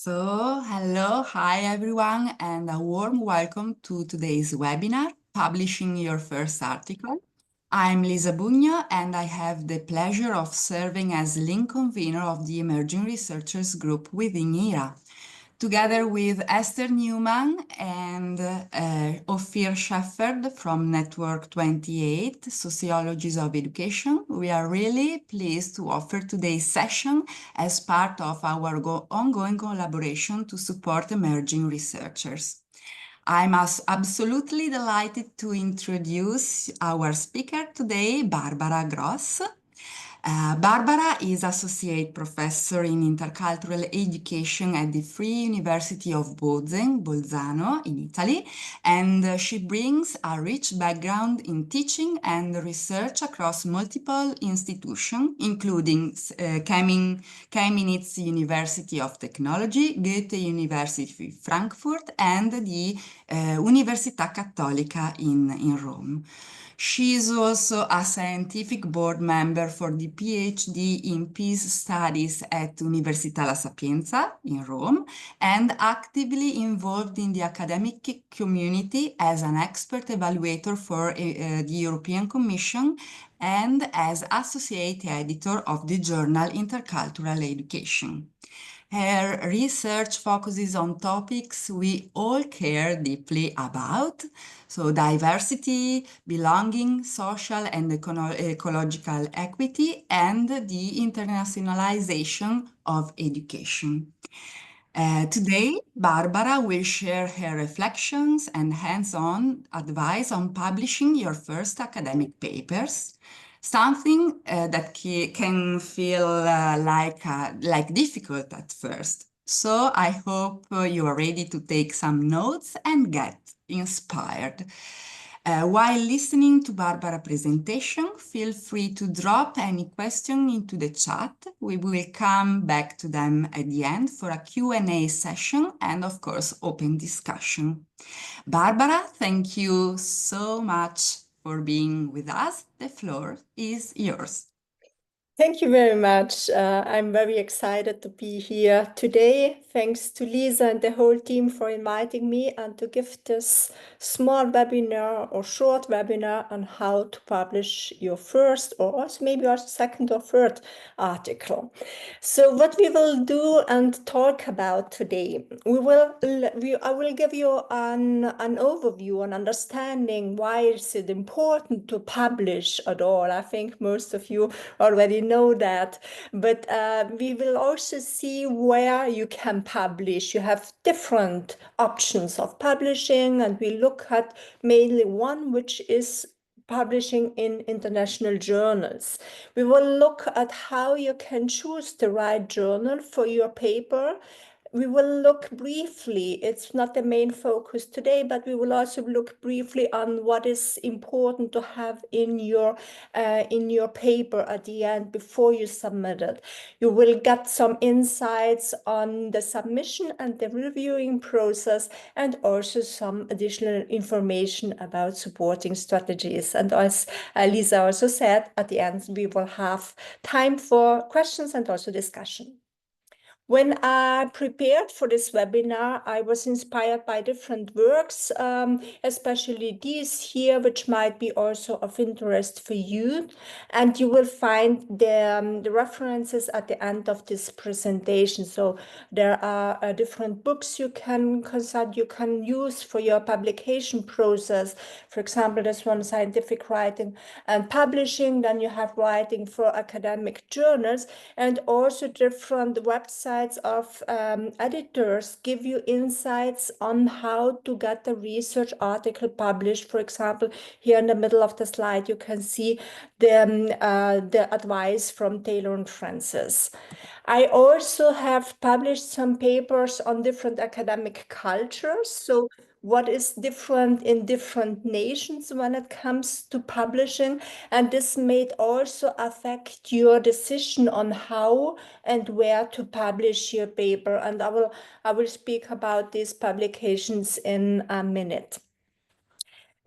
Hello, hi everyone, and a warm welcome to today's webinar, Publishing Your First Article. I'm Lisa Bugno, and I have the pleasure of serving as link convener of the Emerging Researchers Group within ERA. Together with Esther Newman and Ophir Shepherd from Network 28, Sociologies of Education, we are really pleased to offer today's session as part of our ongoing collaboration to support emerging researchers. I'm absolutely delighted to introduce our speaker today, Barbara Gross. Barbara is Associate Professor in Intercultural Education at the Free University of Bolzano in Italy, and she brings a rich background in teaching and research across multiple institutions, including Chemnitz University of Technology, Goethe University Frankfurt, and the Università Cattolica in Rome. She is also a scientific board member for the PhD in Peace Studies at Università La Sapienza in Rome and actively involved in the academic community as an expert evaluator for the European Commission and as associate editor of the journal Intercultural Education. Her research focuses on topics we all care deeply about, so diversity, belonging, social and ecological equity, and the internationalization of education. Today, Barbara will share her reflections and hands-on advice on publishing your first academic papers, something that can feel like difficult at first. So I hope you are ready to take some notes and get inspired. While listening to Barbara's presentation, feel free to drop any question into the chat. We will come back to them at the end for a Q&A session and, of course, open discussion. Barbara, thank you so much for being with us. The floor is yours. Thank you very much. I'm very excited to be here today. Thanks to Lisa and the whole team for inviting me and to give this small webinar or short webinar on how to publish your first or also maybe your second or third article. So what we will do and talk about today, I will give you an overview, an understanding why is it important to publish at all. I think most of you already know that, but we will also see where you can publish. You have different options of publishing, and we look at mainly one, which is publishing in international journals. We will look at how you can choose the right journal for your paper. We will look briefly, it's not the main focus today, but we will also look briefly on what is important to have in your paper at the end before you submit it. You will get some insights on the submission and the reviewing process, and also some additional information about supporting strategies. And as Lisa also said, at the end, we will have time for questions and also discussion. When I prepared for this webinar, I was inspired by different works, especially these here, which might be also of interest for you. And you will find the references at the end of this presentation. So there are different books you can consult, you can use for your publication process. For example, this one, Scientific Writing and Publishing. Then you have Writing for Academic Journals, and also different websites of editors give you insights on how to get a research article published. For example, here in the middle of the slide, you can see the advice from Taylor and Francis. I also have published some papers on different academic cultures. So what is different in different nations when it comes to publishing, and this may also affect your decision on how and where to publish your paper. And I will speak about these publications in a minute.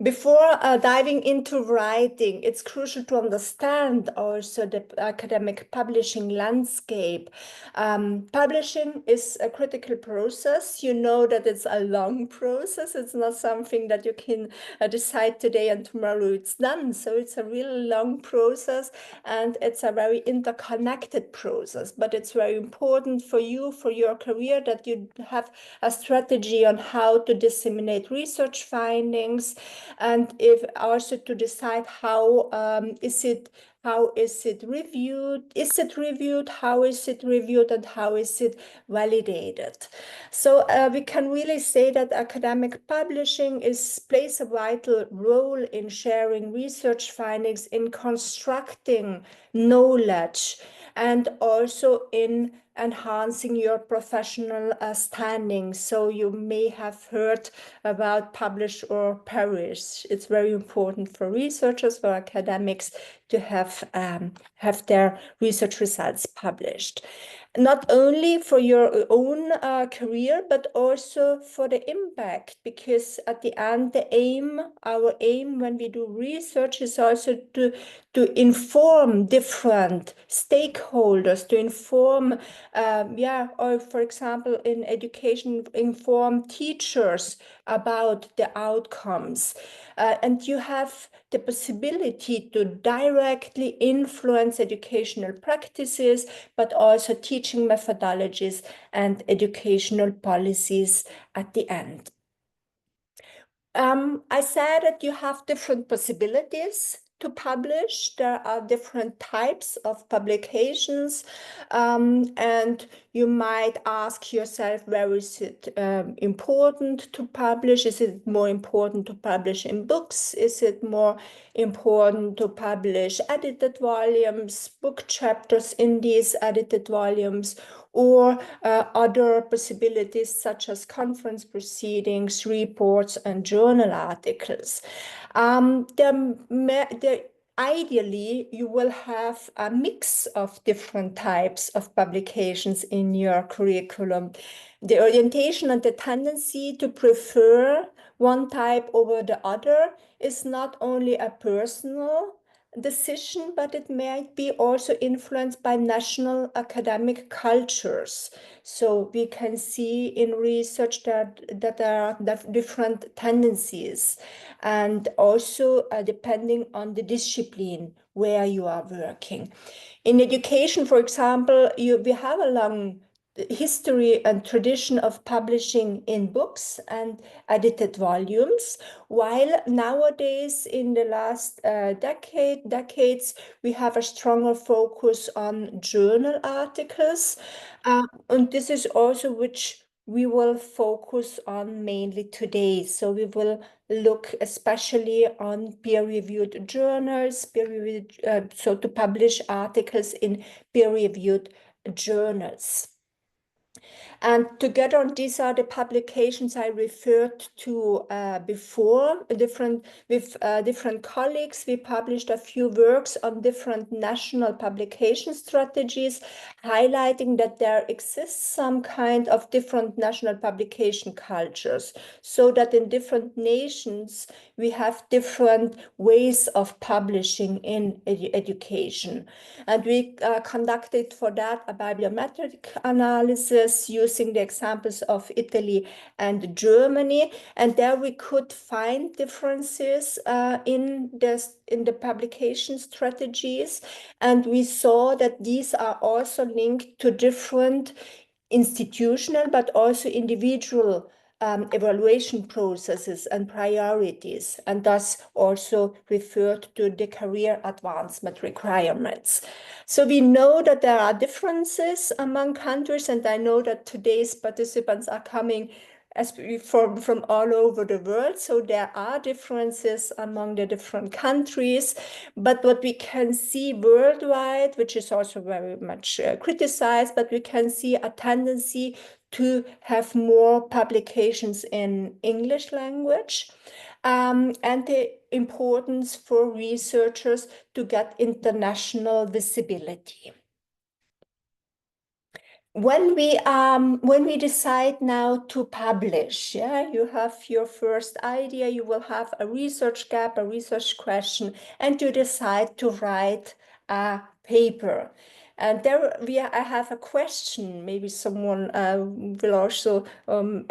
Before diving into writing, it's crucial to understand also the academic publishing landscape. Publishing is a critical process. You know that it's a long process. It's not something that you can decide today and tomorrow it's done. So it's a really long process, and it's a very interconnected process. But it's very important for you, for your career, that you have a strategy on how to disseminate research findings, and if also to decide how is it reviewed, how is it reviewed, and how is it validated. So we can really say that academic publishing plays a vital role in sharing research findings, in constructing knowledge, and also in enhancing your professional standing. So you may have heard about publish or perish. It's very important for researchers, for academics, to have their research results published, not only for your own career, but also for the impact, because at the end, our aim when we do research is also to inform different stakeholders, to inform, or for example, in education, inform teachers about the outcomes. And you have the possibility to directly influence educational practices, but also teaching methodologies and educational policies at the end. I said that you have different possibilities to publish. There are different types of publications, and you might ask yourself, where is it important to publish? Is it more important to publish in books? Is it more important to publish edited volumes, book chapters in these edited volumes, or other possibilities such as conference proceedings, reports, and journal articles? Ideally, you will have a mix of different types of publications in your curriculum. The orientation and the tendency to prefer one type over the other is not only a personal decision, but it might be also influenced by national academic cultures. So we can see in research that there are different tendencies, and also depending on the discipline where you are working. In education, for example, we have a long history and tradition of publishing in books and edited volumes, while nowadays, in the last decades, we have a stronger focus on journal articles, and this is also which we will focus on mainly today. So we will look especially on peer-reviewed journals, so to publish articles in peer-reviewed journals. And together, these are the publications I referred to before. With different colleagues, we published a few works on different national publication strategies, highlighting that there exists some kind of different national publication cultures, so that in different nations, we have different ways of publishing in education. And we conducted for that a bibliometric analysis using the examples of Italy and Germany. And there we could find differences in the publication strategies. And we saw that these are also linked to different institutional, but also individual evaluation processes and priorities, and thus also referred to the career advancement requirements. So we know that there are differences among countries, and I know that today's participants are coming from all over the world. So there are differences among the different countries, but what we can see worldwide, which is also very much criticized, but we can see a tendency to have more publications in English language, and the importance for researchers to get international visibility. When we decide now to publish, yeah, you have your first idea, you will have a research gap, a research question, and you decide to write a paper. And I have a question. Maybe someone will also will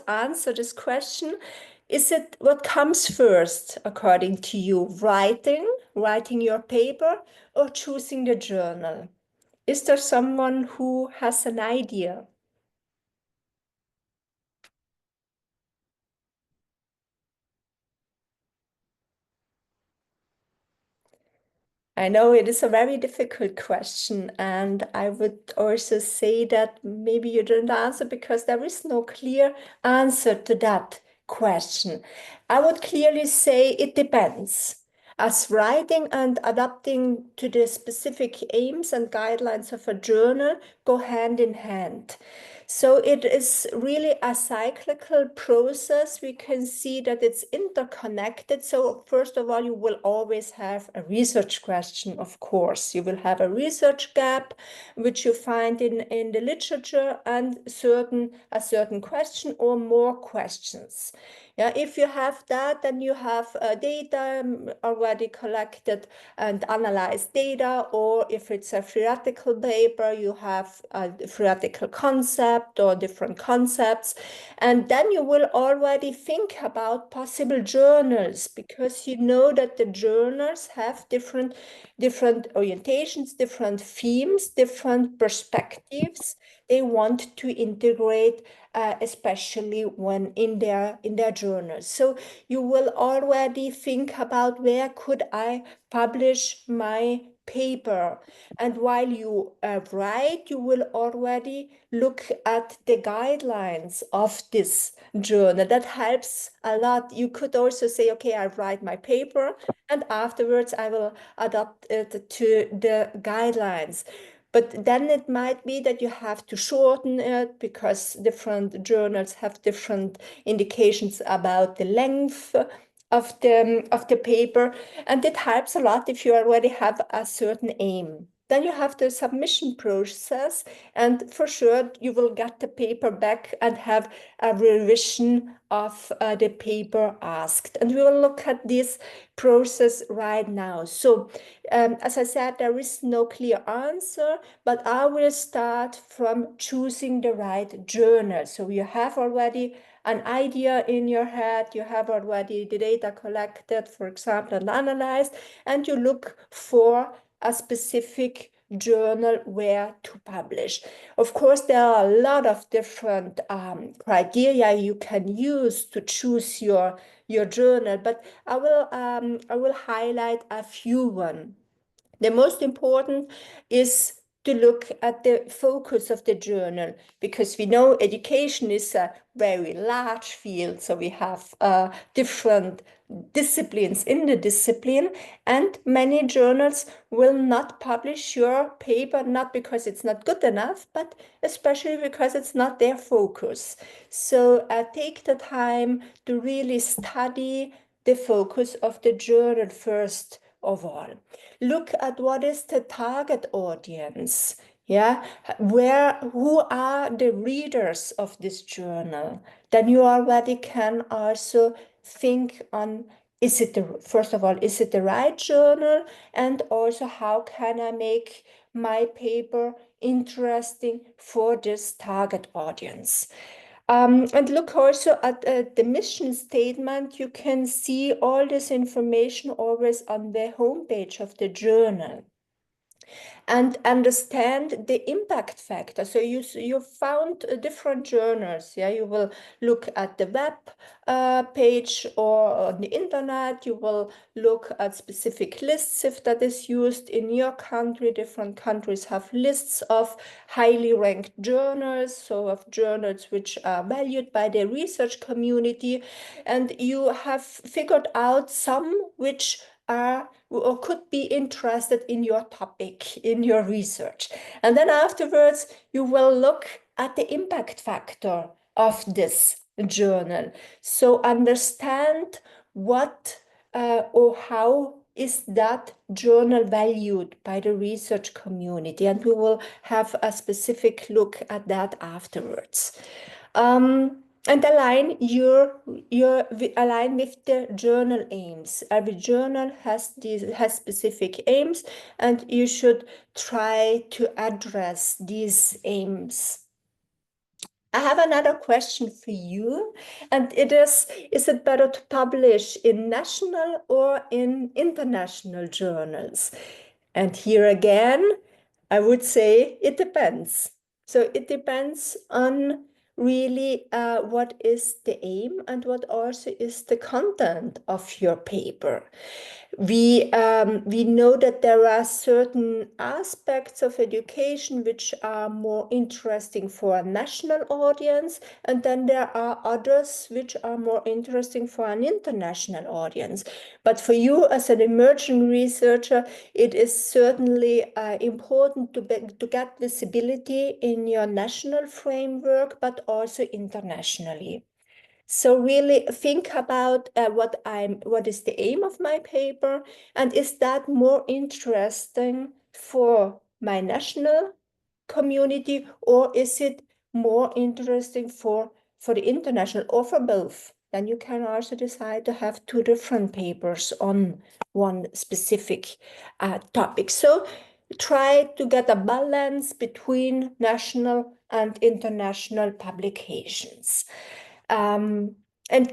answer this question. Is it what comes first, according to you, writing your paper, or choosing the journal? Is there someone who has an idea? I know it is a very difficult question, and I would also say that maybe you didn't answer because there is no clear answer to that question. I would clearly say it depends. As writing and adapting to the specific aims and guidelines of a journal go hand in hand. So it is really a cyclical process. We can see that it's interconnected. So first of all, you will always have a research question, of course. You will have a research gap, which you find in the literature, and a certain question or more questions. Yeah, if you have that, then you have data already collected and analyzed data, or if it's a theoretical paper, you have a theoretical concept or different concepts. And then you will already think about possible journals, because you know that the journals have different orientations, different themes, different perspectives they want to integrate, especially when in their journals. So you will already think about where could I publish my paper. And while you write, you will already look at the guidelines of this journal. That helps a lot. You could also say, okay, I write my paper, and afterwards I will adapt it to the guidelines. But then it might be that you have to shorten it, because different journals have different indications about the length of the paper. And it helps a lot if you already have a certain aim. Then you have the submission process, and for sure you will get the paper back and have a revision of the paper asked. And we will look at this process right now. So as I said, there is no clear answer, but I will start from choosing the right journal. So you have already an idea in your head, you have already the data collected, for example, and analyzed, and you look for a specific journal where to publish. Of course, there are a lot of different criteria you can use to choose your journal, but I will highlight a few one. The most important is to look at the focus of the journal, because we know education is a very large field. So we have different disciplines in the discipline, and many journals will not publish your paper, not because it's not good enough, but especially because it's not their focus. So take the time to really study the focus of the journal first of all. Look at what is the target audience. Yeah, who are the readers of this journal? Then you already can also think on, first of all, is it the right journal? And also, how can I make my paper interesting for this target audience? And look also at the mission statement. You can see all this information always on the homepage of the journal, and understand the impact factor. So you found different journals. Yeah, you will look at the web page or on the internet. You will look at specific lists if that is used in your country. Different countries have lists of highly ranked journals, so of journals which are valued by the research community, and you have figured out some which are or could be interested in your topic, in your research. And then afterwards, you will look at the impact factor of this journal. So understand what or how is that journal valued by the research community? And we will have a specific look at that afterwards. And align align with the journal aims. Every journal has specific aims, and you should try to address these aims. I have another question for you, and it is it better to publish in national or in international journals? And here again, I would say it depends. So it depends on really what is the aim and what also is the content of your paper. We know that there are certain aspects of education which are more interesting for a national audience, and then there are others which are more interesting for an international audience. But for you as an emerging researcher, it is certainly important to get visibility in your national framework, but also internationally. So really think about what is the aim of my paper, and is that more interesting for my national community, or is it more interesting for the international, or for both? Then you can also decide to have two different papers on one specific topic. So try to get a balance between national and international publications. And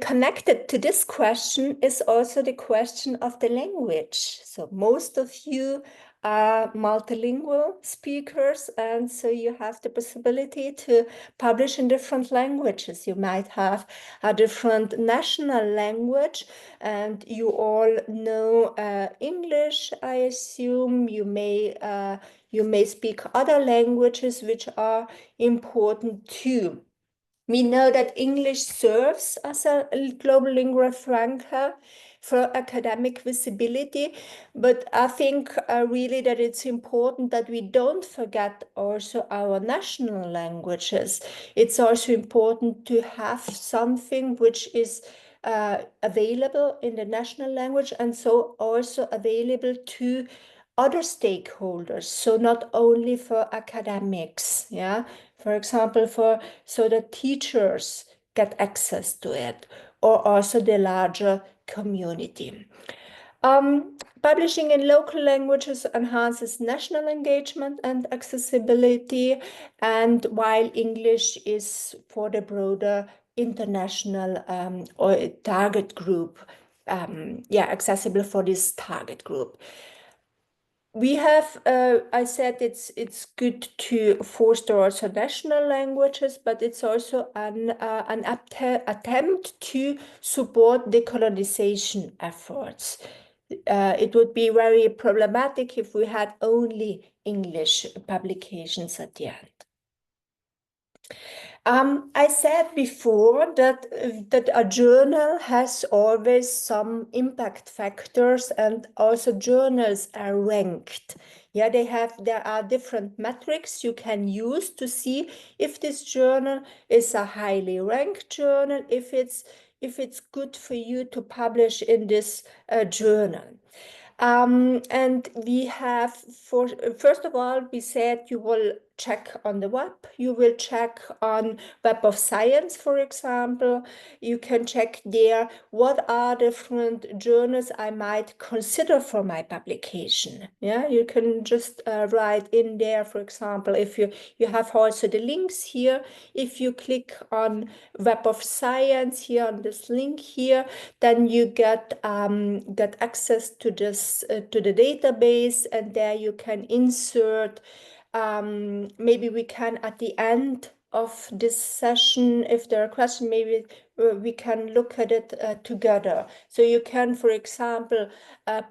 connected to this question is also the question of the language. So most of you are multilingual speakers, and so you have the possibility to publish in different languages. You might have a different national language, and you all know English, I assume. You may speak other languages which are important too. We know that English serves as a global lingua franca for academic visibility, but I think really that it's important that we don't forget also our national languages. It's also important to have something which is available in the national language, and so also available to other stakeholders, so not only for academics, yeah, for example, so that teachers get access to it, or also the larger community. Publishing in local languages enhances national engagement and accessibility, and while English is for the broader international or target group, accessible for this target group. We have, I said it's good to foster also national languages, but it's also an attempt to support decolonization efforts. It would be very problematic if we had only English publications at the end. I said before that a journal has always some impact factors, and also journals are ranked. Yeah, there are different metrics you can use to see if this journal is a highly ranked journal, if it's good for you to publish in this journal. And we have, first of all, we said you will check on the web, you will check on Web of Science, for example. You can check there what are different journals I might consider for my publication. Yeah, you can just write in there, for example, if you have also the links here. If you click on Web of Science here on this link here, then you get access to this to the database, and there you can insert. Maybe we can, at the end of this session, if there are questions, maybe we can look at it together. So you can, for example,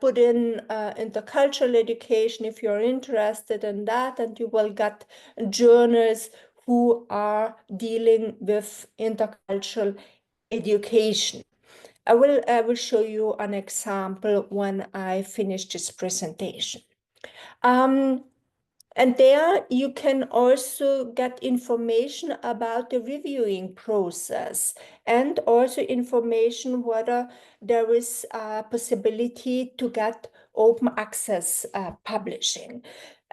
put in intercultural education if you're interested in that, and you will get journals who are dealing with intercultural education. I will show you an example when I finish this presentation. And there you can also get information about the reviewing process, and also information whether there is a possibility to get open access publishing.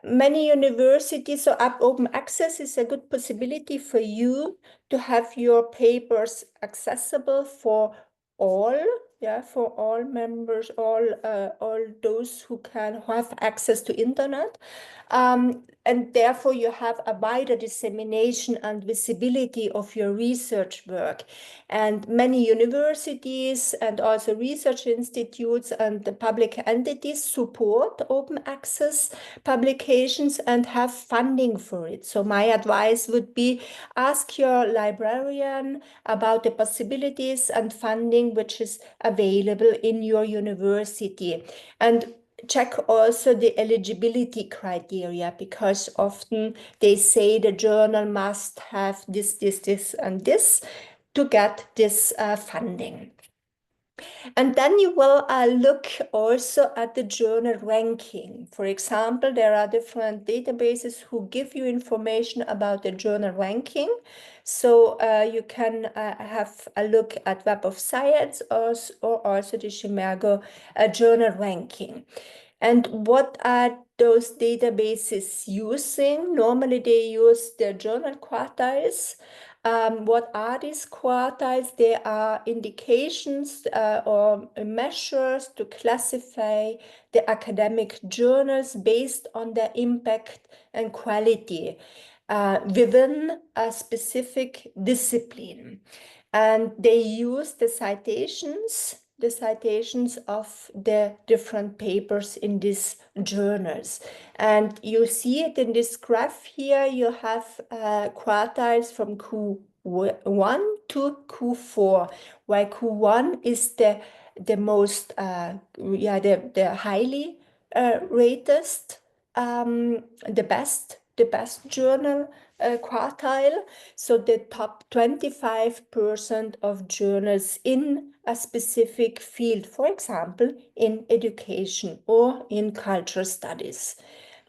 Many universities, so open access is a good possibility for you to have your papers accessible for all, for all members, all those who can have access to internet. And therefore you have a wider dissemination and visibility of your research work. And many universities and also research institutes and the public entities support open access publications and have funding for it. So my advice would be ask your librarian about the possibilities and funding which is available in your university. And check also the eligibility criteria, because often they say the journal must have this, and this to get this funding. And then you will look also at the journal ranking. For example, there are different databases who give you information about the journal ranking. So you can have a look at Web of Science or also the Chimergo journal ranking. And what are those databases using? Normally they use the journal quartiles. What are these quartiles? They are indications or measures to classify the academic journals based on their impact and quality within a specific discipline. And they use the citations of the different papers in these journals. And you see it in this graph here. You have quartiles from Q1 to Q4, where Q1 is the most, the highly rated, the best journal quartile. So the top 25% of journals in a specific field, for example, in education or in cultural studies.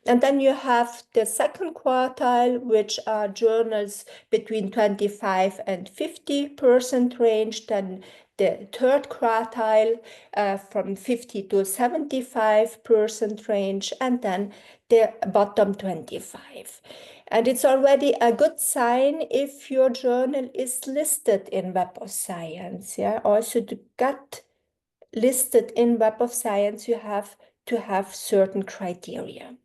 And then you have the second quartile, which are journals between 25 and 50% range. Then the third quartile from 50 to 75% range, and then the bottom 25. And it's already a good sign if your journal is listed in Web of Science. Also to get listed in Web of Science, you have to have certain criteria.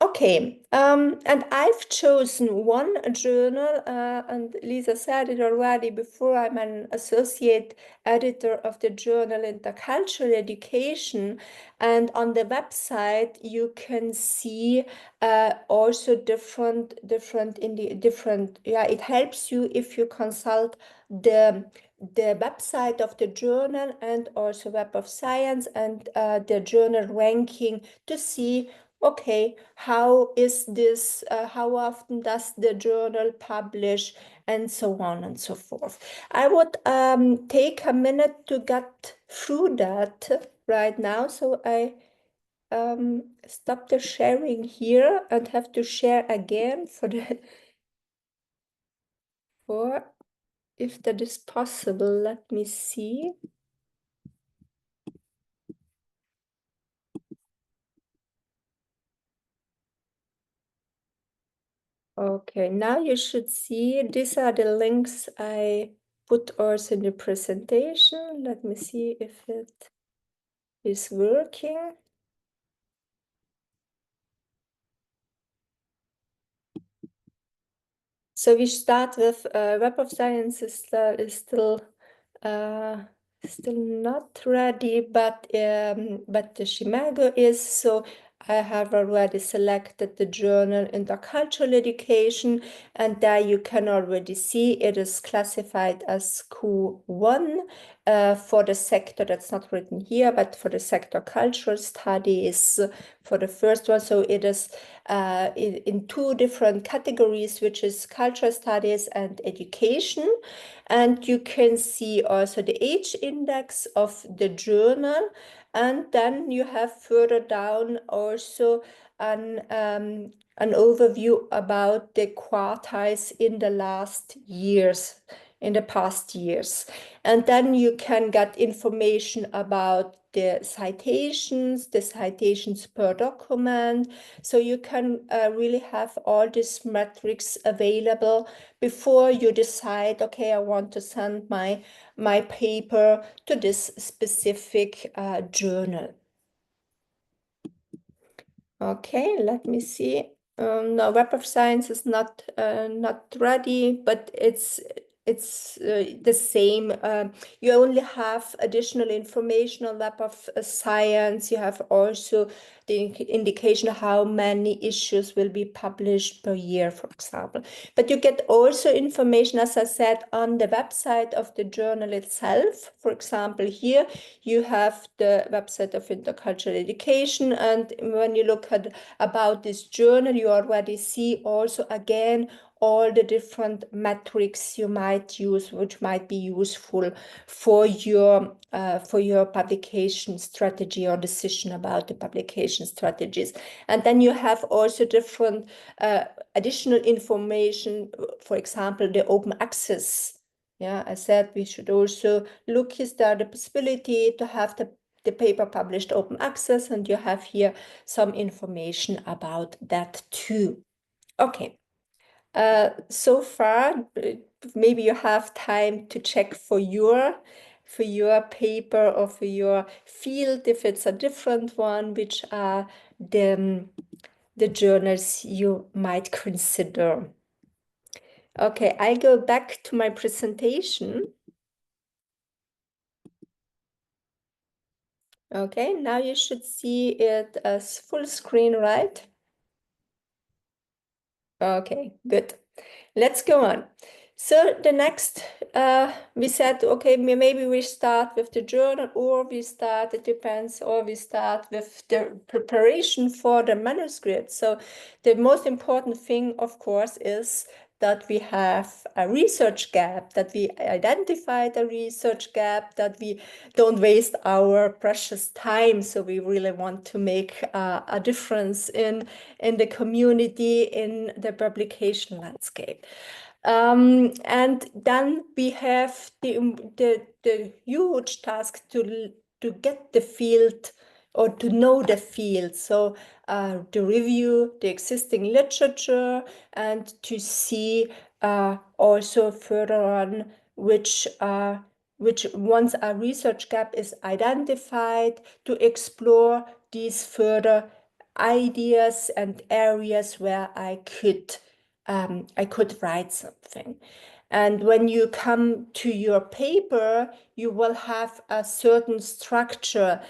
Okay, and I've chosen one journal, and Lisa said it already before. I'm an associate editor of the journal Intercultural Education, and on the website you can see also different. It helps you if you consult the website of the journal and also Web of Science and the journal ranking to see, okay, how is this, how often does the journal publish, and so on and so forth. I would take a minute to get through that right now. So I stop the sharing here and have to share again for if that is possible. Let me see. Okay, now you should see these are the links I put also in the presentation. Let me see if it is working. So we start with Web of Science is still not ready, but the Chimergo is. So I have already selected the journal Intercultural Education, and there you can already see it is classified as Q1 for the sector. That's not written here, but for the sector cultural studies for the first one. So it is in two different categories, which is cultural studies and education. And you can see also the age index of the journal. And then you have further down also an overview about the quartiles in the last years. in the past years. And then you can get information about the citations per document. So you can really have all these metrics available before you decide, okay, I want to send my paper to this specific journal. Okay, let me see. No, Web of Science is not ready, but it's the same. You only have additional information on Web of Science. You have also the indication of how many issues will be published per year, for example. But you get also information, as I said, on the website of the journal itself. For example, here you have the website of Intercultural Education, and when you look at about this journal, you already see also again all the different metrics you might use, which might be useful for your publication strategy or decision about the publication strategies. And then you have also different additional information, for example, the open access. Yeah, I said we should also look, is there the possibility to have the paper published open access, and you have here some information about that too. Okay. So far, maybe you have time to check for your paper or for your field, if it's a different one, which are the journals you might consider. Okay, I go back to my presentation. Okay, now you should see it as full screen, right? Okay, good. Let's go on. So the next, we said, okay, maybe we start with the journal, or we start, it depends, or we start with the preparation for the manuscript. So the most important thing, of course, is that we have a research gap, that we identified a research gap, that we don't waste our precious time. So we really want to make a difference in the community, in the publication landscape. And then we have the huge task to get the field, or to know the field. So to review the existing literature and to see also further on which once a research gap is identified, to explore these further ideas and areas where I could write something. And when you come to your paper, you will have a certain structure.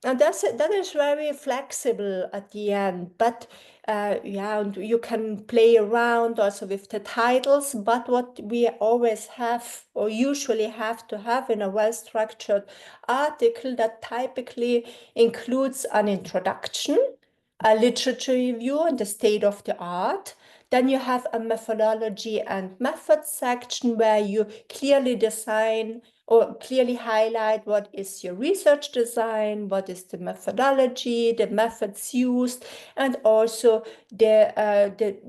And that is very flexible at the end. But yeah, and you can play around also with the titles. But what we always have, or usually have to have in a well-structured article, that typically includes an introduction, a literature review and the state of the art. Then you have a methodology and method section where you clearly design or clearly highlight what is your research design, what is the methodology, the methods used, and also the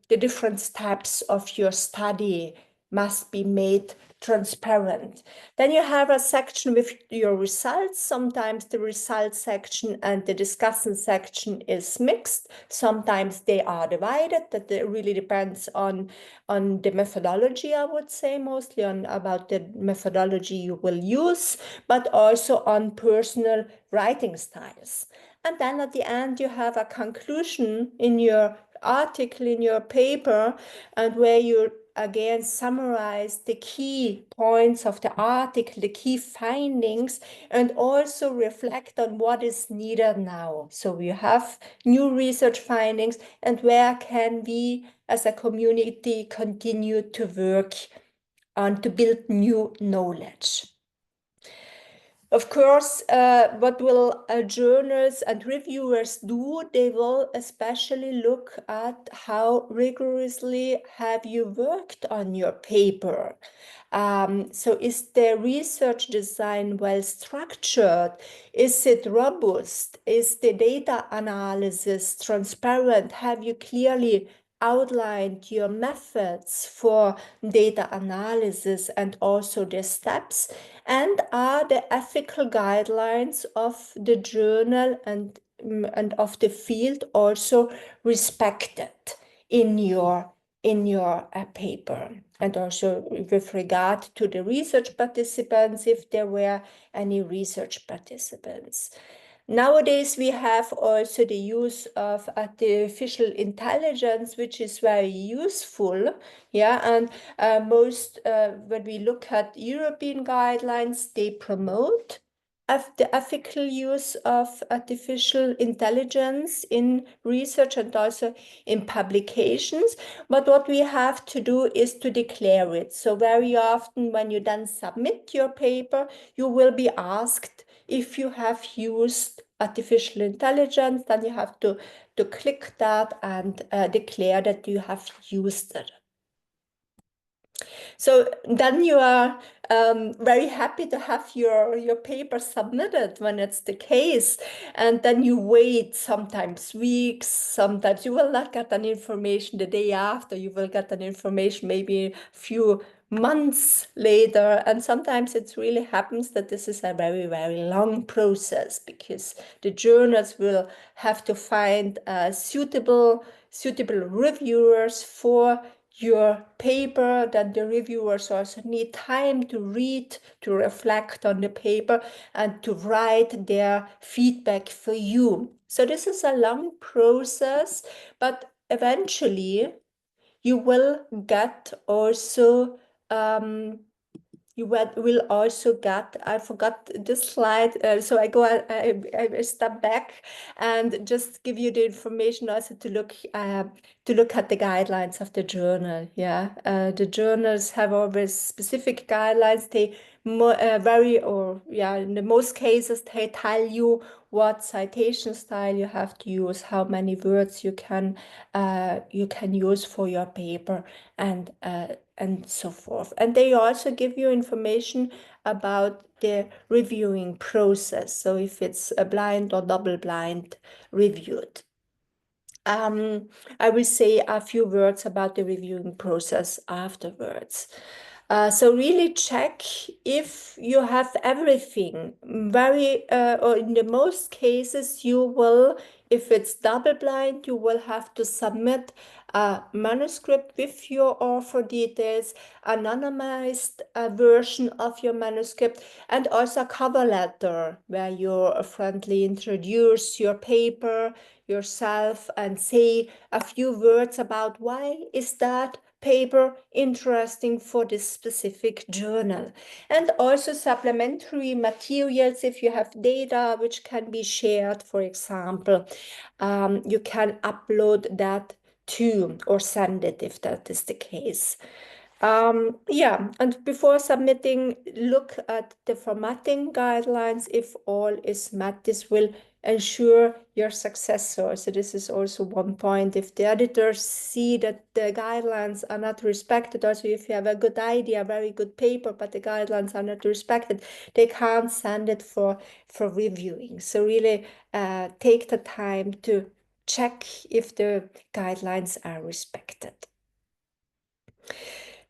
different steps of your study must be made transparent. Then you have a section with your results. Sometimes the results section and the discussion section is mixed. Sometimes they are divided. That really depends on the methodology, I would say, mostly about the methodology you will use, but also on personal writing styles. And then at the end, you have a conclusion in your article, in your paper, and where you again summarize the key points of the article, the key findings, and also reflect on what is needed now. So we have new research findings, and where can we as a community continue to work on to build new knowledge. Of course, what will journals and reviewers do? They will especially look at how rigorously have you worked on your paper. So is the research design well structured? Is it robust? Is the data analysis transparent? Have you clearly outlined your methods for data analysis and also the steps, and are the ethical guidelines of the journal and of the field also respected in your paper? And also with regard to the research participants, if there were any research participants. Nowadays, we have also the use of artificial intelligence, which is very useful. Yeah, and when we look at European guidelines, they promote the ethical use of artificial intelligence in research and also in publications. But what we have to do is to declare it. So very often when you then submit your paper, you will be asked if you have used artificial intelligence. Then you have to click that and declare that you have used it. So then you are very happy to have your paper submitted when it's the case. And then you wait sometimes weeks, sometimes you will not get an information the day after, you will get an information maybe a few months later. And sometimes it really happens that this is a very, very long process, because the journals will have to find suitable reviewers for your paper. Then the reviewers also need time to read, to reflect on the paper, and to write their feedback for you. So this is a long process, but eventually you will get also will also get, I forgot this slide, so I step back and just give you the information also to look at the guidelines of the journal. Yeah, the journals have always specific guidelines. They in the most cases they tell you what citation style you have to use, how many words you can use for your paper, and so forth. And they also give you information about the reviewing process. So if it's a blind or double blind reviewed. I will say a few words about the reviewing process afterwards. So really check if you have everything. Or in the most cases, you will, if it's double blind, you will have to submit a manuscript with your author details, anonymized version of your manuscript, and also a cover letter where you friendly introduce your paper, yourself, and say a few words about why is that paper interesting for this specific journal. And also supplementary materials, if you have data which can be shared, for example, you can upload that too, or send it if that is the case. Yeah, and before submitting, look at the formatting guidelines. If all is met, this will ensure your success. So this is also one point. If the editors see that the guidelines are not respected, also if you have a good idea, very good paper, but the guidelines are not respected, they can't send it for reviewing. So really take the time to check if the guidelines are respected.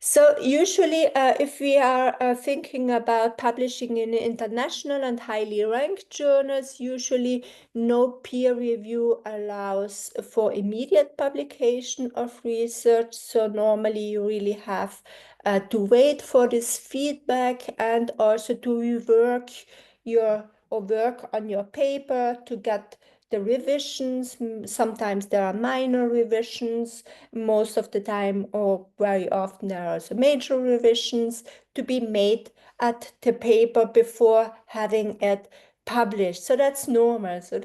So usually, if we are thinking about publishing in international and highly ranked journals, usually no peer review allows for immediate publication of research. So normally you really have to wait for this feedback, and also to rework work on your paper to get the revisions. Sometimes there are minor revisions, most of the time, or very often, there are also major revisions to be made at the paper before having it published. So that's normal. So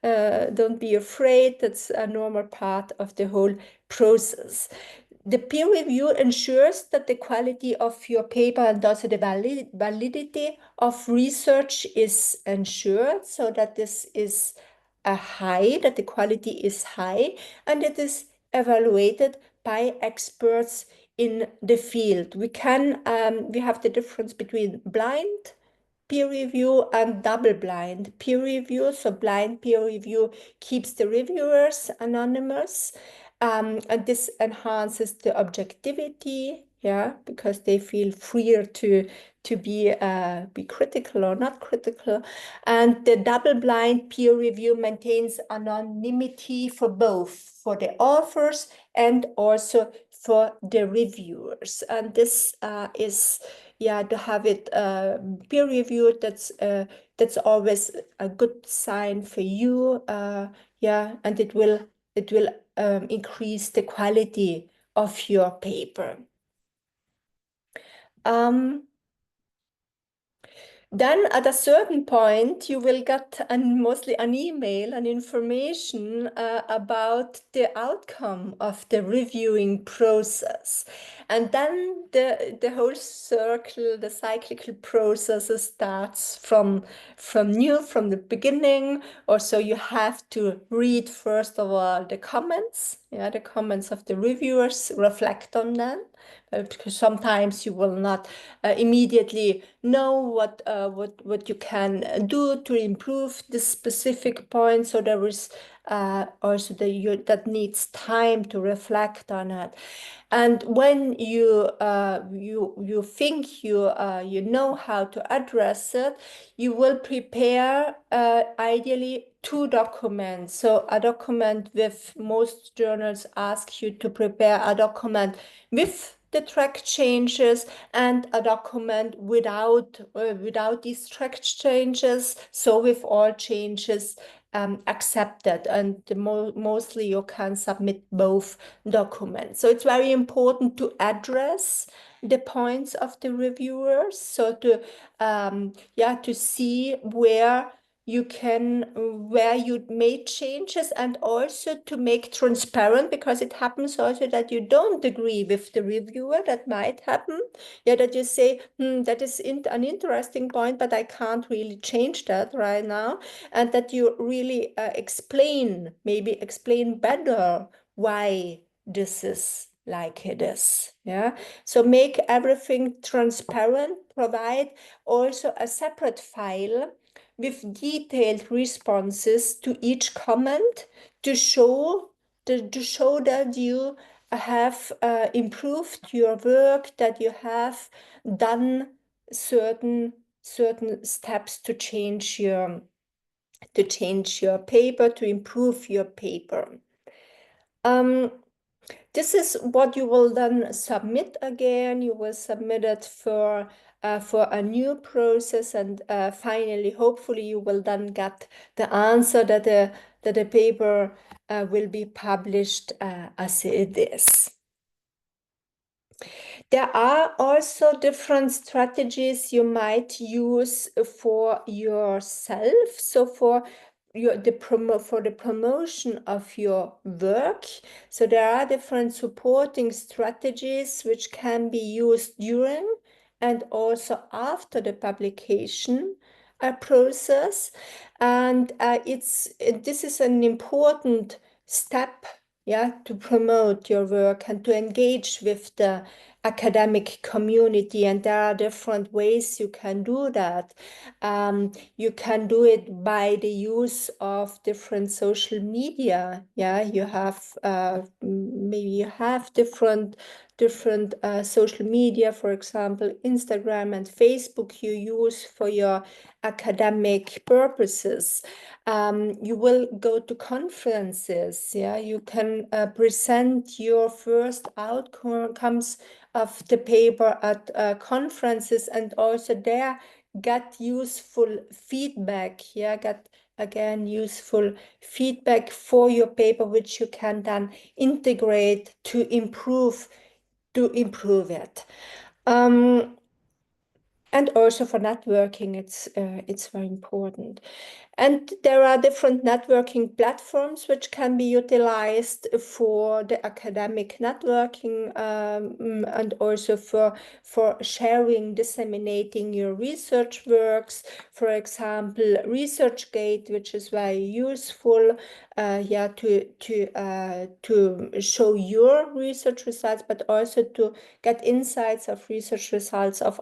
don't be afraid. That's a normal part of the whole process. The peer review ensures that the quality of your paper and also the validity of research is ensured, so that this is that the quality is high, and it is evaluated by experts in the field. We have the difference between blind peer review and double-blind peer review. So blind peer review keeps the reviewers anonymous, And this enhances the objectivity, yeah, because they feel freer to be critical or not critical. And the double-blind peer review maintains anonymity for both, for the authors and also for the reviewers. And this is, yeah, to have it peer reviewed, that's always a good sign for you, yeah, and it will increase the quality of your paper. Then at a certain point, you will get mostly an email, an information about the outcome of the reviewing process. And then the whole circle, the cyclical process starts from the beginning. Or so you have to read, first of all, the comments, yeah, the comments of the reviewers, reflect on them. Because sometimes you will not immediately know what you can do to improve this specific point. So there is also that needs time to reflect on it. And when you think you know how to address it, you will prepare ideally two documents. So a document with, most journals ask you to prepare a document with the track changes and a document without these track changes, so with all changes accepted. And mostly you can submit both documents. So it's very important to address the points of the reviewers, so to to see where you made changes, and also to make transparent, because it happens also that you don't agree with the reviewer. That might happen, yeah, that you say, that is an interesting point, but I can't really change that right now. And that you really maybe explain better why this is like it is, yeah. So make everything transparent, provide also a separate file with detailed responses to each comment to show that you have improved your work, that you have done certain steps to change your paper, to improve your paper. This is what you will then submit again. You will submit it for a new process, and finally, hopefully, you will then get the answer that the paper will be published as it is. There are also different strategies you might use for yourself. So for the promotion of your work. So there are different supporting strategies which can be used during and also after the publication process. And this is an important step, yeah, to promote your work and to engage with the academic community. And there are different ways you can do that. You can do it by the use of different social media. Yeah, you have maybe you have different social media, for example, Instagram and Facebook, you use for your academic purposes. You will go to conferences. Yeah, you can present your first outcomes of the paper at conferences, and also there get useful feedback. Yeah, get again useful feedback for your paper, which you can then integrate to improve it. And also for networking, it's very important. And there are different networking platforms which can be utilized for the academic networking, and also for sharing, disseminating your research works. For example, ResearchGate, which is very useful, to show your research results, but also to get insights of research results of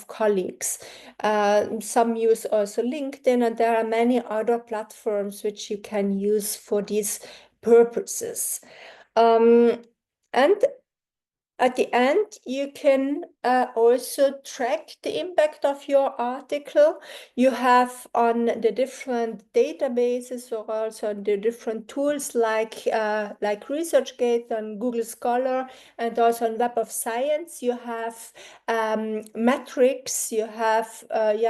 colleagues. Some use also LinkedIn, and there are many other platforms which you can use for these purposes. And at the end, you can also track the impact of your article. You have on the different databases or also on the different tools like ResearchGate and Google Scholar and also on Web of Science. You have metrics. You have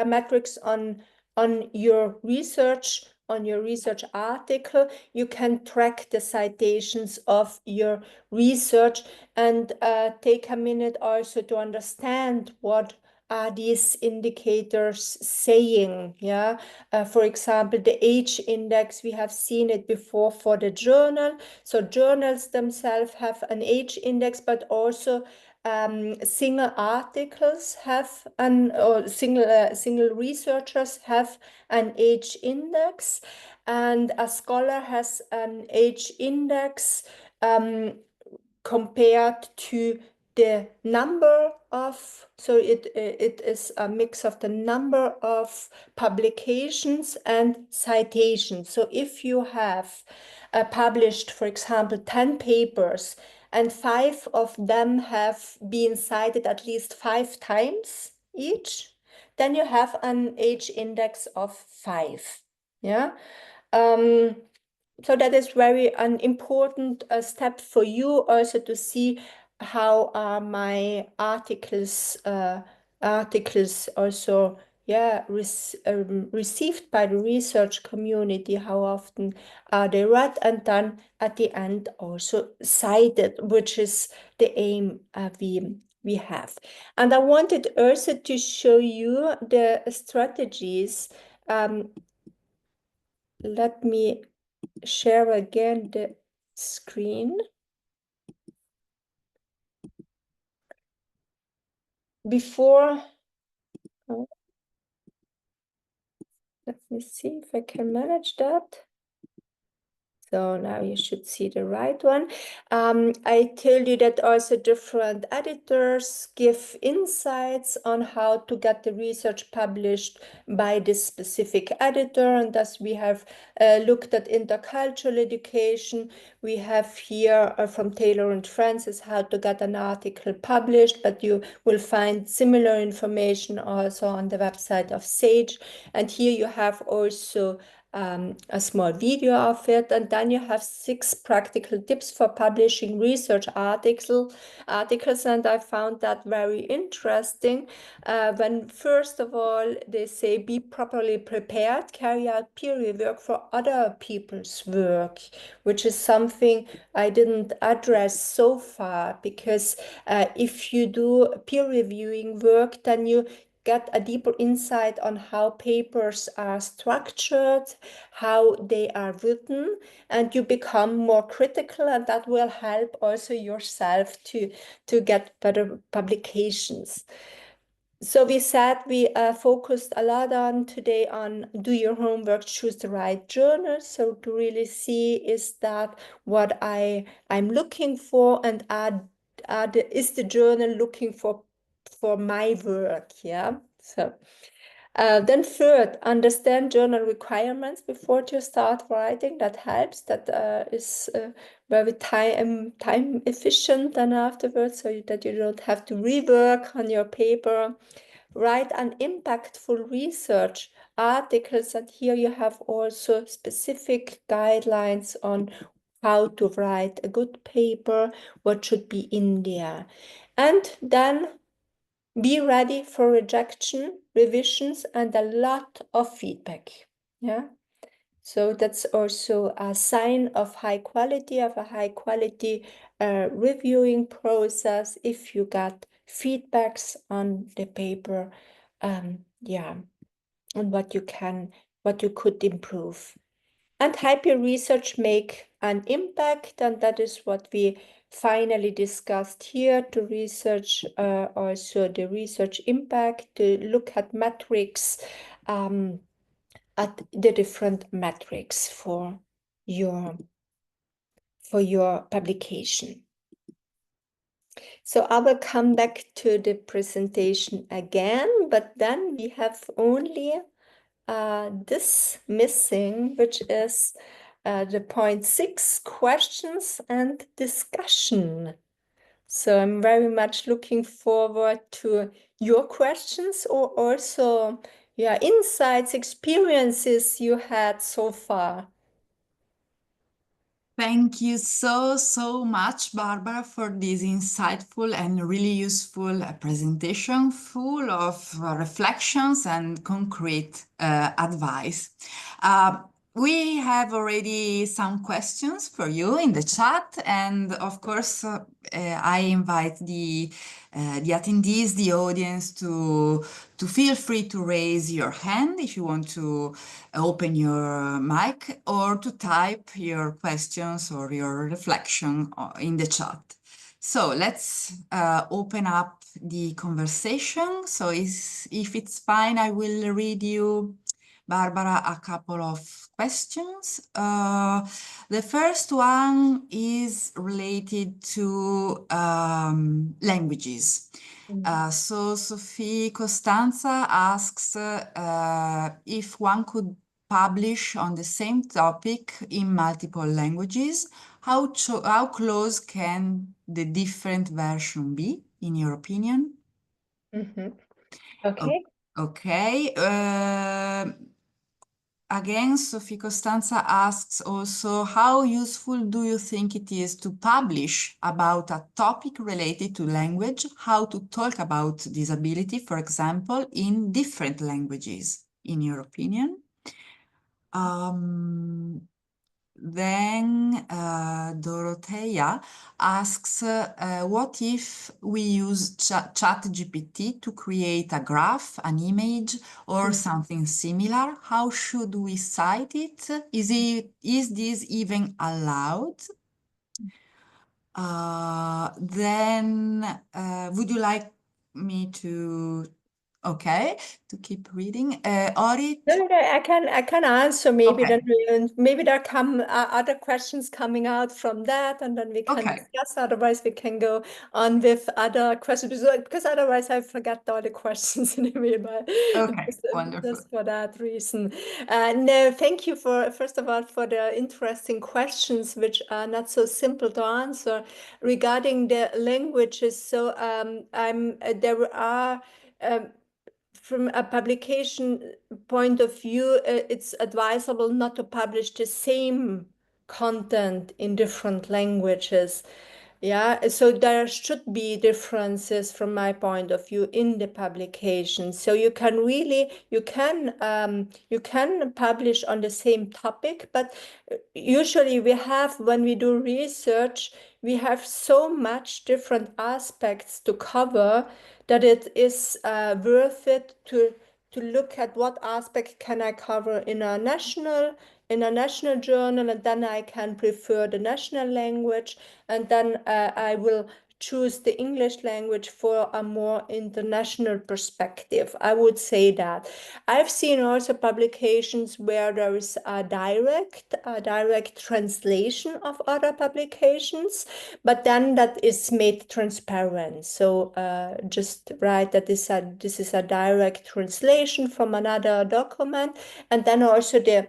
metrics on your research. On your research article, you can track the citations of your research and take a minute also to understand what are these indicators saying. Yeah, for example, the H index, we have seen it before for the journal. So journals themselves have an H index, but also single articles have or single researchers have an H index, and a scholar has an H index compared to the number of, so it is a mix of the number of publications and citations. So if you have published, for example, 10 papers and 5 of them have been cited at least 5 times each, then you have an H index of 5. Yeah. So that is very an important step for you also to see how are my articles also received by the research community, how often are they read, and then at the end also cited, which is the aim we have. And I wanted also to show you the strategies. Let me share again the screen. Before, let me see if I can manage that. So now you should see the right one. I told you that also different editors give insights on how to get the research published by this specific editor. And thus we have looked at intercultural education. We have here from Taylor and Francis how to get an article published, but you will find similar information also on the website of SAGE. And here you have also a small video of it, and then you have 6 practical tips for publishing research articles, and I found that very interesting. When first of all they say be properly prepared, carry out peer review work for other people's work, which is something I didn't address so far, because if you do peer reviewing work, then you get a deeper insight on how papers are structured, how they are written, and you become more critical, and that will help also yourself to get better publications. So we said we focused a lot on today on do your homework, choose the right journal. So to really see is that what I'm looking for, and is the journal looking for my work. Yeah. So then third, understand journal requirements before you start writing. That helps. That is very time efficient, and afterwards, so that you don't have to rework on your paper. Write an impactful research articles, and here you have also specific guidelines on how to write a good paper, what should be in there. And then be ready for rejection, revisions, and a lot of feedback. Yeah. So that's also a sign of high quality, of a high quality reviewing process if you got feedbacks on the paper, yeah, and what you could improve. And help your research make an impact, and that is what we finally discussed here, to research also the research impact, to look at metrics, at the different metrics for your publication. So I will come back to the presentation again, but then we have only this missing, which is the point 6, questions and discussion. So I'm very much looking forward to your questions or also insights, experiences you had so far. Thank you so much, Barbara, for this insightful and really useful presentation full of reflections and concrete advice. We have already some questions for you in the chat, and of course, I invite the attendees, the audience, to feel free to raise your hand if you want to open your mic or to type your questions or your reflection in the chat. So let's open up the conversation. So if it's fine, I will read you, Barbara, a couple of questions. The first one is related to languages. So Sophie Costanza asks if one could publish on the same topic in multiple languages, how close can the different version be, in your opinion? Okay. Okay. Again, Sophie Costanza asks also, how useful do you think it is to publish about a topic related to language, how to talk about disability, for example, in different languages, in your opinion? Then Dorothea asks, what if we use ChatGPT to create a graph, an image, or something similar? How should we cite it? Is this even allowed? Then would you like me to, okay, to keep reading? Orit? No, I can answer. Maybe Okay, maybe there come other questions coming out from that, and then we can okay, discuss. Otherwise, we can go on with other questions because otherwise I forgot all the questions anyway. But okay, wonderful. just for that reason, no, thank you for first of all for the interesting questions, which are not so simple to answer regarding the languages. So there are. From a publication point of view, it's advisable not to publish the same content in different languages. Yeah, so there should be differences from my point of view in the publication. So you can you can publish on the same topic, but usually when we do research, we have so much different aspects to cover that it is worth it to look at what aspect can I cover in a national journal, and then I can prefer the national language, and then I will choose the English language for a more international perspective. I would say that. I've seen also publications where there is a direct translation of other publications, but then that is made transparent. So just write that this is a direct translation from another document, and then also the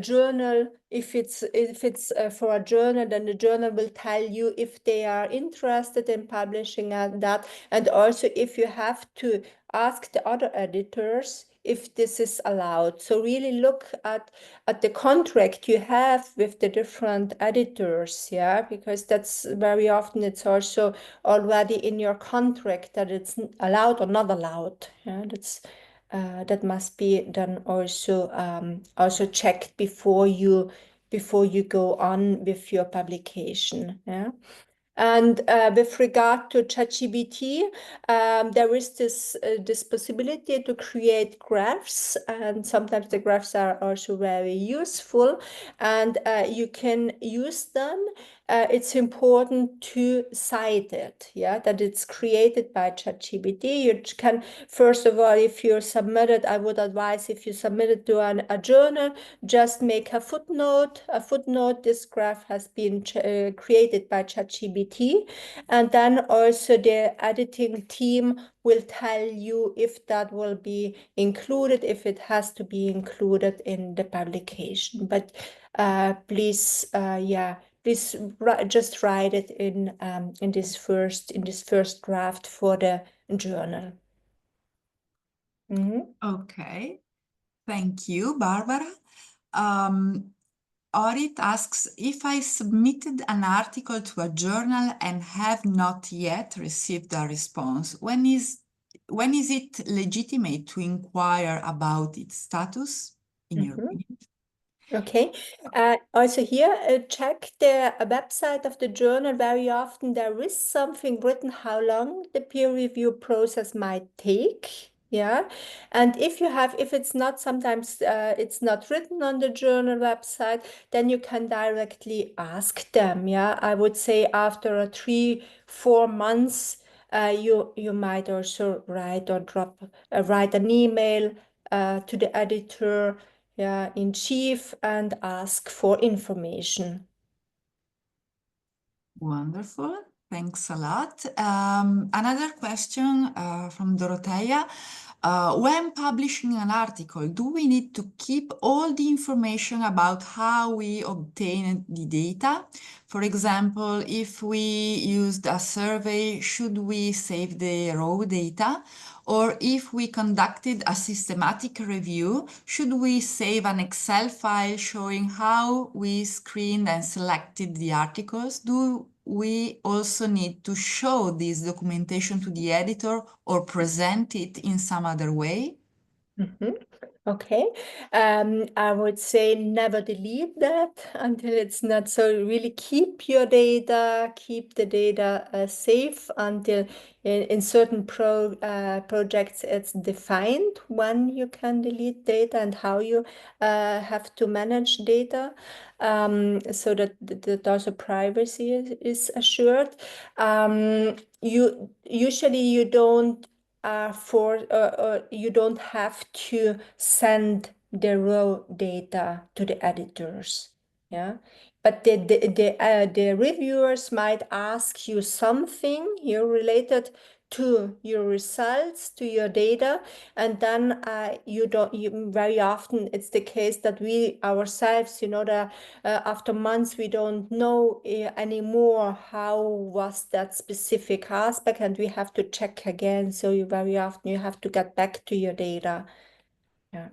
journal, if it's for a journal, then the journal will tell you if they are interested in publishing that, and also if you have to ask the other editors if this is allowed. So really look at the contract you have with the different editors, yeah, because that's very often it's also already in your contract that it's allowed or not allowed. Yeah, that must be then also checked before you go on with your publication. Yeah. And with regard to ChatGPT, there is this possibility to create graphs, and sometimes the graphs are also very useful, and you can use them. It's important to cite it, yeah, that it's created by ChatGPT. You can, first of all, if you submit it, I would advise if you submit it to a journal, just make a footnote. This graph has been created by ChatGPT. PPT. And then also the editing team will tell you if that will be included, if it has to be included in the publication. But please, please just write it in this first draft for the journal. Okay, thank you, Barbara. Orit asks, if I submitted an article to a journal and have not yet received a response, when is it legitimate to inquire about its status, in your opinion? Okay. Also here, check the website of the journal. Very often there is something written how long the peer review process might take. Yeah. And if it's not, sometimes it's not written on the journal website, then you can directly ask them. Yeah. I would say after 3-4 months, you might also write an email to the editor in chief and ask for information. Wonderful. Thanks a lot. Another question from Dorothea. When publishing an article, do we need to keep all the information about how we obtained the data? For example, if we used a survey, should we save the raw data? Or if we conducted a systematic review, should we save an Excel file showing how we screened and selected the articles? Do we also need to show this documentation to the editor or present it in some other way? Okay. I would say never delete that until it's not. So really keep your data, keep the data safe until in certain projects it's defined when you can delete data and how you have to manage data, so that also privacy is assured. You don't you don't have to send the raw data to the editors. Yeah, but the reviewers might ask you something here related to your results, to your data, and then very often it's the case that we ourselves, after months we don't know anymore how was that specific aspect, and we have to check again. So very often you have to get back to your data. Yeah.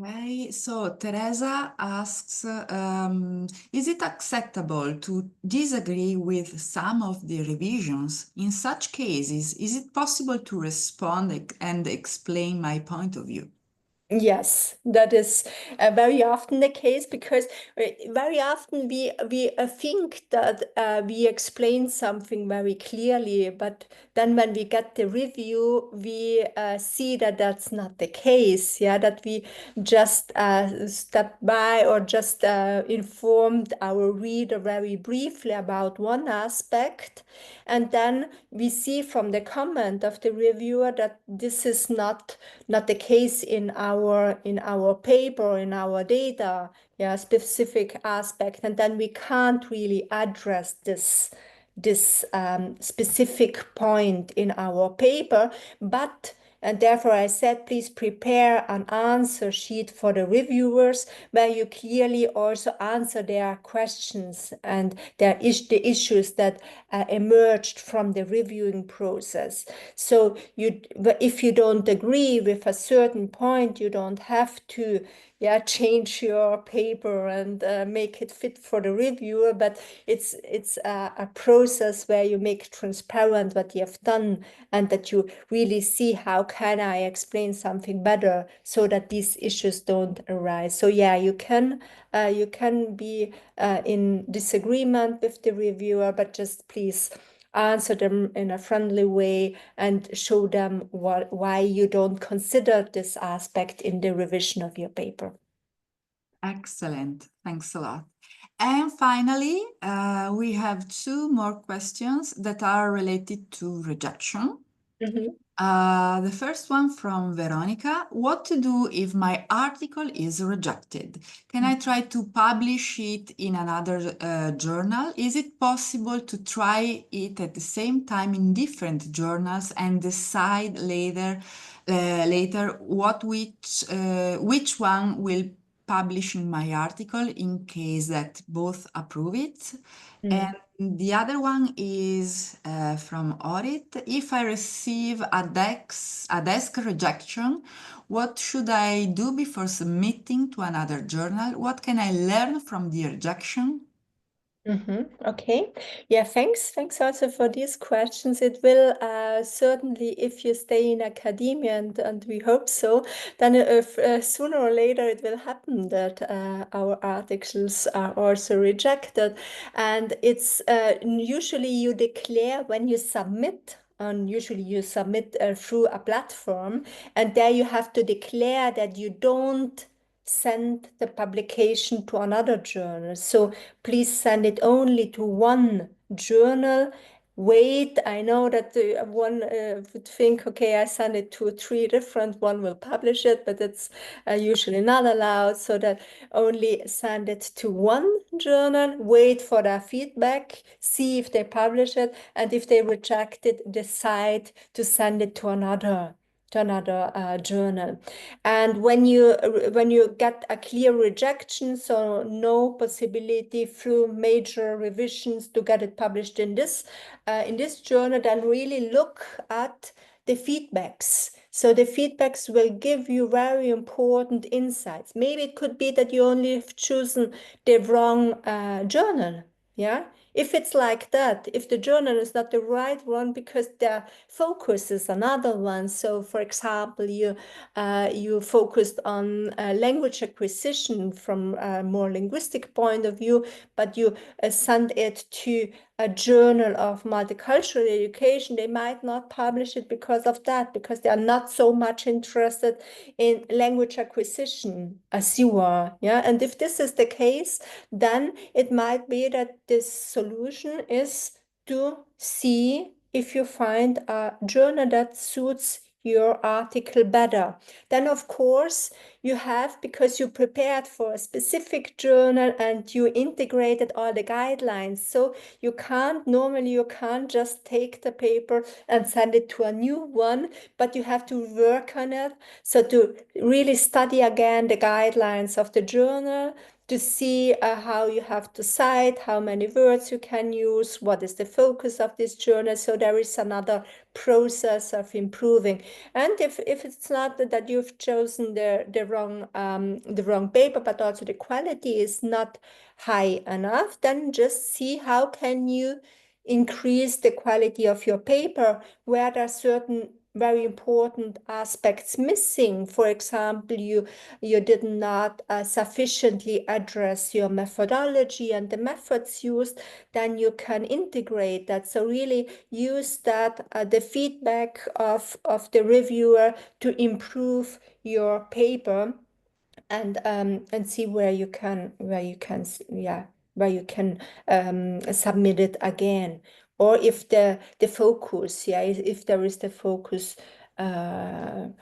Okay, so Teresa asks, is it acceptable to disagree with some of the revisions? In such cases, is it possible to respond and explain my point of view? Yes, that is very often the case, because very often we think that we explain something very clearly, but then when we get the review, we see that that's not the case. Yeah, that we just stepped by or just informed our reader very briefly about one aspect, and then we see from the comment of the reviewer that this is not the case in our paper, in our data, specific aspect, and then we can't really address this specific point in our paper. And therefore I said, please prepare an answer sheet for the reviewers where you clearly also answer their questions and the issues that emerged from the reviewing process. So if you don't agree with a certain point, you don't have to change your paper and make it fit for the reviewer, but it's a process where you make transparent what you have done, and that you really see how can I explain something better so that these issues don't arise. So yeah, you can be in disagreement with the reviewer, but just please answer them in a friendly way and show them why you don't consider this aspect in the revision of your paper. Excellent. Thanks a lot. And finally, we have two more questions that are related to rejection. The first one from Veronica. What to do if my article is rejected? Can I try to publish it in another journal? Is it possible to try it at the same time in different journals and decide later which one will publish in my article in case that both approve it? Mm. And the other one is from Orit. If I receive a desk rejection, what should I do before submitting to another journal? What can I learn from the rejection? Okay. Yeah, thanks. Thanks also for these questions. It will certainly, if you stay in academia, and we hope so, then if, sooner or later it will happen that our articles are also rejected. And it's usually you declare when you submit. And usually you submit through a platform, and there you have to declare that you don't send the publication to another journal. So please send it only to one journal. Wait, I know that one would think, okay, I send it to three different, one will publish it, but it's usually not allowed. So that only send it to one journal, wait for their feedback, see if they publish it, and if they reject it, decide to send it to another journal. And when you get a clear rejection, so no possibility through major revisions to get it published in this journal, then really look at the feedbacks. So the feedbacks will give you very important insights. Maybe it could be that you only have chosen the wrong journal. Yeah. If it's like that, if the journal is not the right one because the focus is another one. So, for example, you focused on language acquisition from a more linguistic point of view, but you send it to a journal of multicultural education, they might not publish it because of that, because they are not so much interested in language acquisition as you are. Yeah, and if this is the case, then it might be that this solution is to see if you find a journal that suits your article better. Then, of course, you have, because you prepared for a specific journal and you integrated all the guidelines. So normally you can't just take the paper and send it to a new one, but you have to work on it. So to really study again the guidelines of the journal, to see how you have to cite, how many words you can use, what is the focus of this journal. So there is another process of improving. And if it's not that you've chosen the wrong paper, but also the quality is not high enough, then just see how can you increase the quality of your paper where there are certain very important aspects missing. For example, you did not sufficiently address your methodology and the methods used, then you can integrate that. So really use that the feedback of the reviewer to improve your paper, and see where you can submit it again, or if the focus, if there is the focus, there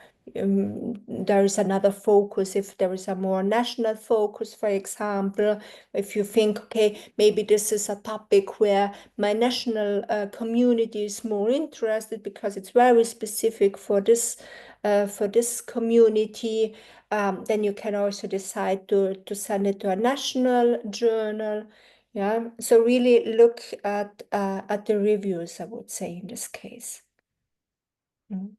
is another focus, if there is a more national focus, for example, if you think, okay, maybe this is a topic where my national community is more interested because it's very specific for this community, then you can also decide to send it to a national journal. Yeah, so really look at the reviews, I would say, in this case. Mm.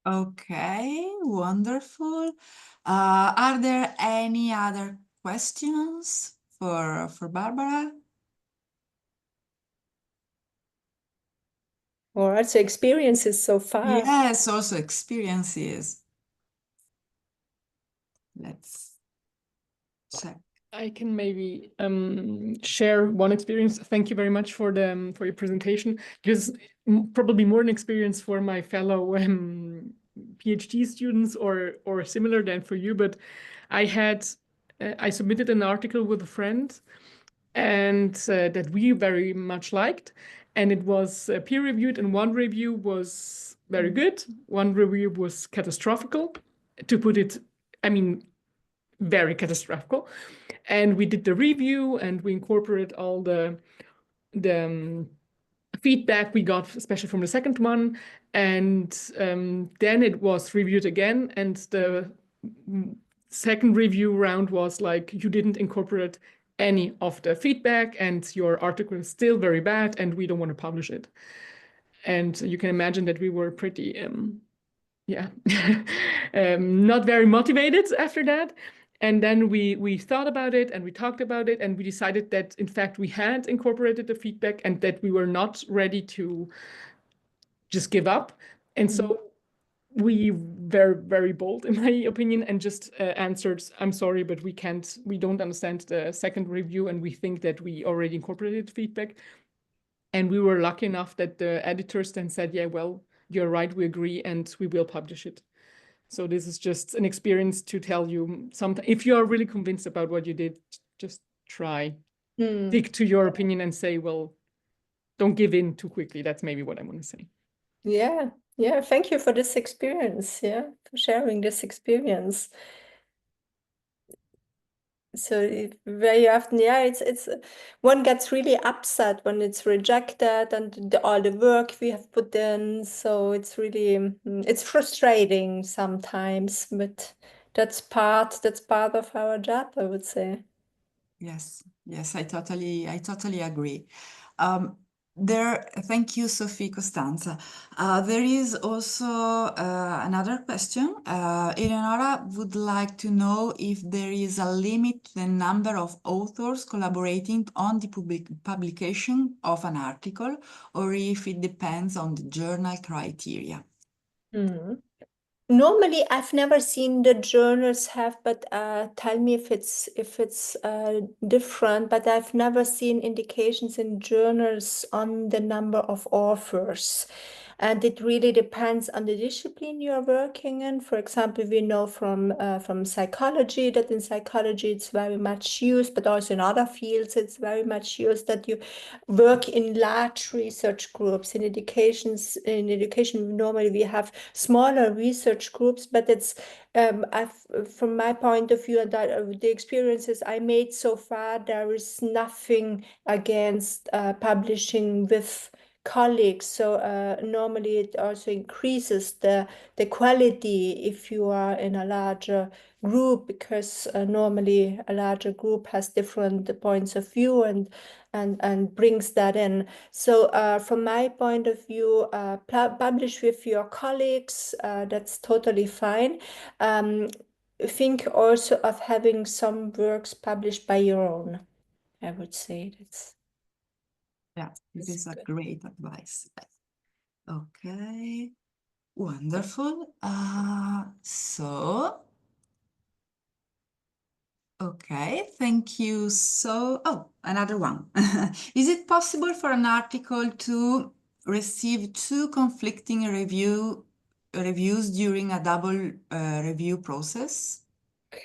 Okay, wonderful. Are there any other questions for Barbara? Or also experiences so far. Yes, also experiences. Let's check. I can maybe share one experience. Thank you very much for for your presentation, because probably more an experience for my fellow PhD students or similar than for you. But I submitted an article with a friend, and that we very much liked. and it was peer reviewed, and one review was very good, one review was catastrophical, to put it, I mean, very catastrophical. And we did the review and we incorporated all the feedback we got, especially from the second one. And then it was reviewed again, and the second review round was like, you didn't incorporate any of the feedback and your article is still very bad and we don't want to publish it. And you can imagine that we were pretty, not very motivated after that. And then we thought about it and we talked about it and we decided that, in fact, we had incorporated the feedback and that we were not ready to just give up. And so we were very bold, in my opinion, and just answered, I'm sorry, but we don't understand the second review and we think that we already incorporated feedback. And we were lucky enough that the editors then said, yeah, well, you're right, we agree, and we will publish it. So this is just an experience to tell you something. If you are really convinced about what you did, just try, stick to your opinion and say, well, don't give in too quickly. That's maybe what I want to say. Yeah, yeah. Thank you for this experience. Yeah, for sharing this experience. So very often, yeah, it's one gets really upset when it's rejected and all the work we have put in. So it's really it's frustrating sometimes, but that's part of our job, I would say. Yes, yes, I totally agree. Thank you, Sophie Costanza. There is also another question. Eleonora would like to know if there is a limit to the number of authors collaborating on the publication of an article, or if it depends on the journal criteria. Normally, I've never seen the journals have, but tell me if it's different. But I've never seen indications in journals on the number of authors, and it really depends on the discipline you're working in. For example, we know from psychology that in psychology it's very much used, but also in other fields it's very much used that you work in large research groups. In education, normally we have smaller research groups, but it's from my point of view and the experiences I made so far, there is nothing against publishing with colleagues. So normally it also increases the quality if you are in a larger group, because normally a larger group has different points of view and brings that in. So from my point of view, publish with your colleagues, that's totally fine. Think also of having some works published by your own. I would say this is a good. great advice. Okay, wonderful. Okay, thank you. Another one. Is it possible for an article to receive two conflicting reviews during a double review process?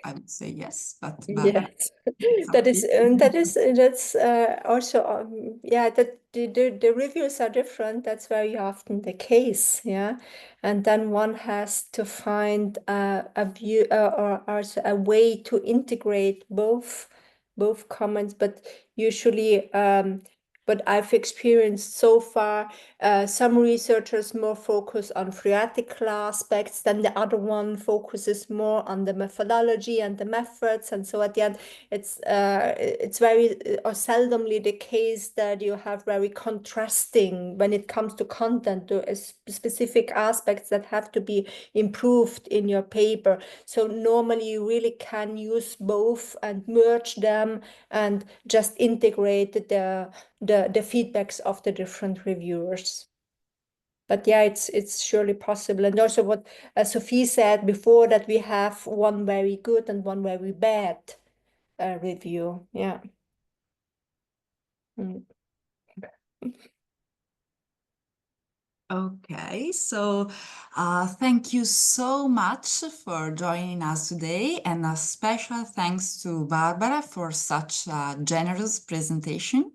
I would say yes, but Yes, it's up to you. that's also yeah, that the reviews are different. That's very often the case, yeah. And then one has to find a view or also a way to integrate both comments, but usually but I've experienced so far some researchers more focus on theoretical aspects, then the other one focuses more on the methodology and the methods. And so at the end, it's very or seldomly the case that you have very contrasting when it comes to content, to specific aspects that have to be improved in your paper. So normally you really can use both and merge them and just integrate the feedbacks of the different reviewers. But yeah, it's surely possible. And also what Sophie said before, that we have one very good and one very bad review. Yeah. Mm. Okay, so thank you so much for joining us today, and a special thanks to Barbara for such a generous presentation.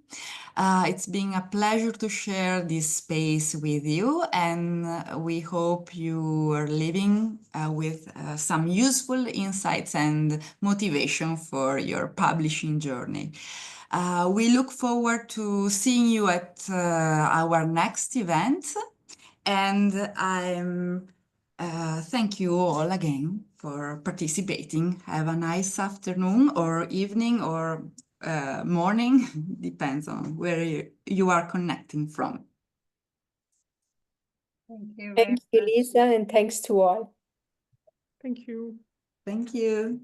It's been a pleasure to share this space with you, and we hope you are living with some useful insights and motivation for your publishing journey. We look forward to seeing you at our next event. And thank you all again for participating. Have a nice afternoon or evening or morning, depends on where you are connecting from. Thank you very Thank you, much. Lisa, and thanks to all. Thank you. Thank you.